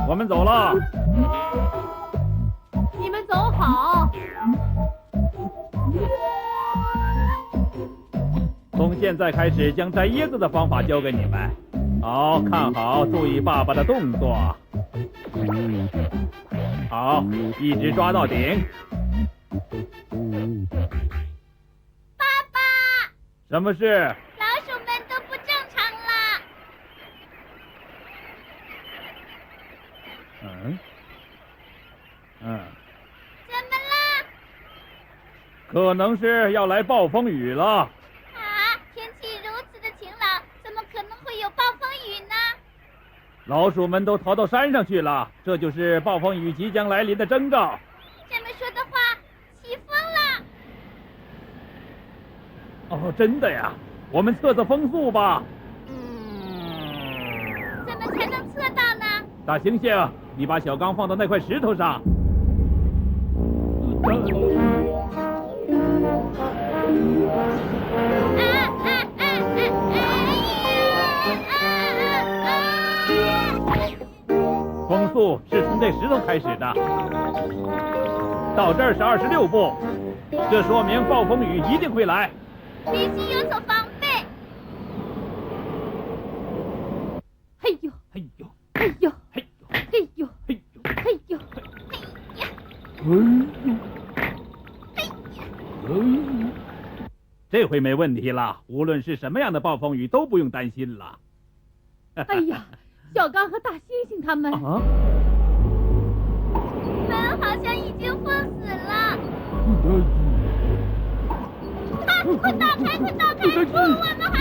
我们走了。你们走好。从现在开始，将摘椰子的方法教给你们。好，看好，注意爸爸的动作。好，一直抓到顶。爸爸，什么事？老鼠们都不正常了。怎么了？可能是要来暴风雨了。啊，天气如此的晴朗，怎么可能会有暴风雨呢？老鼠们都逃到山上去了，这就是暴风雨即将来临的征兆。这么说的话，起风了。哦，真的呀？我们测测风速吧。怎么才能测到呢？大猩猩，你把小缸放到那块石头上。风速是从这石头开始的，到这儿是26步，这说明暴风雨一定会来。必须有所防备。嘿呦，嘿呦，嘿呦，嘿呦，嘿呦，嘿呦，嘿呦，这回没问题了，无论是什么样的暴风雨都不用担心了。哎呀，小刚和大猩猩他们，啊！门好像已经封死了。快打开，快打开！我们还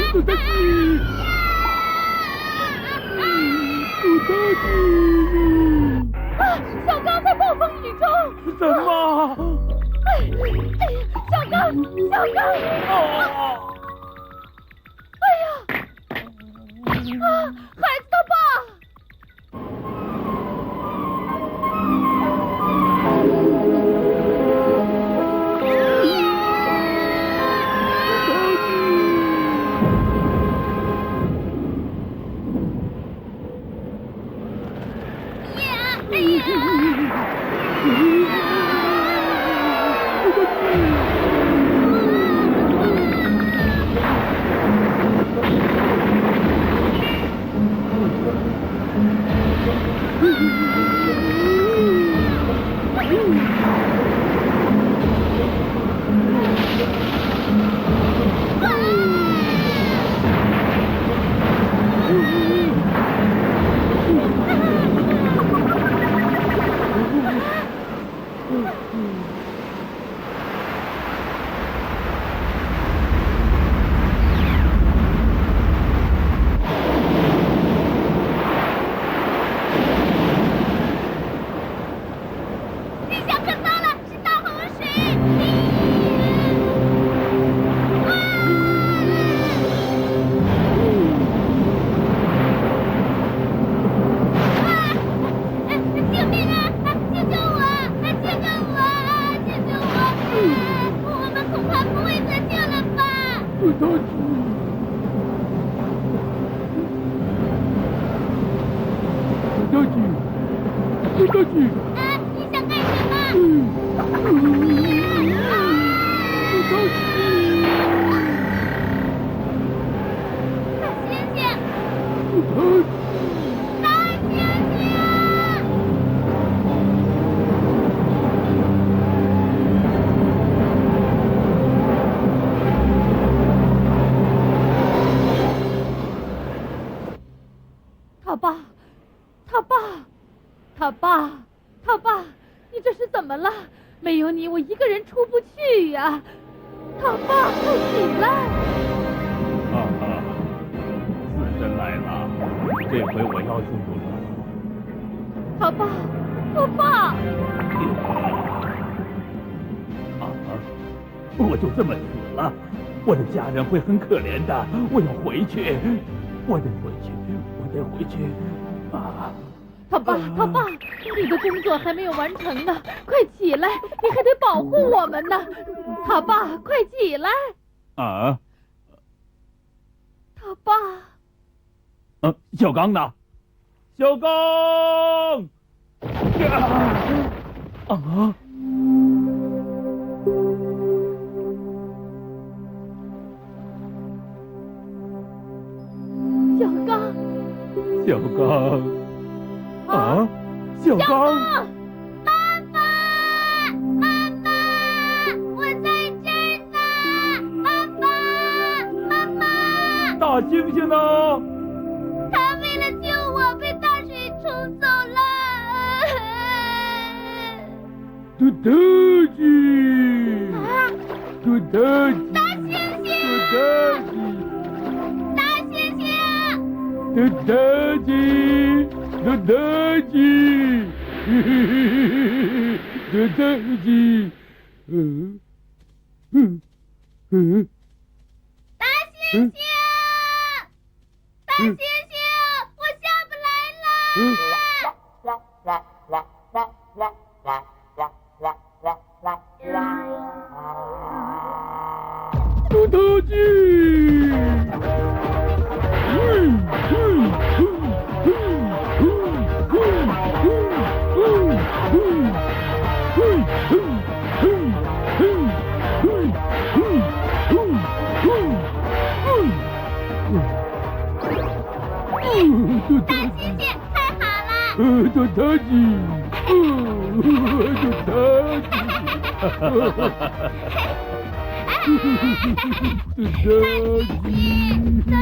小刚在暴风雨中。什么？小刚，小刚！哦！孩子他爸！地下可糟了，是大洪水！救命啊！救救我！救救我！救救我！我们恐怕不会得救了吧？你想干什么？大猩猩！大猩猩！他爸，他爸，他爸，他爸，你这是怎么了？没有你，我一个人出不去呀！他爸，快起来！哈哈，死神来了，这回我要救了。他爸，他爸！我就这么死了，我的家人会很可怜的。我要回去，我得回去，我得回去。他爸，他爸，你的工作还没有完成呢，快起来，你还得保护我们呢。他爸，快起来！啊！他爸，小刚呢？小刚！啊！小刚，小刚，啊，小刚，妈妈，妈妈，我在这儿呢，爸爸，妈妈。大猩猩呢？他为了救我被大水冲走了。嘟嘟鸡，嘟嘟鸡，大猩猩，大猩猩。嘟嘟鸡，嘟嘟鸡，嘟嘟鸡，大猩猩，大猩猩，我下不来了。嘟嘟鸡。大猩猩，太好了！嘟嘟鸡，嘟嘟鸡。大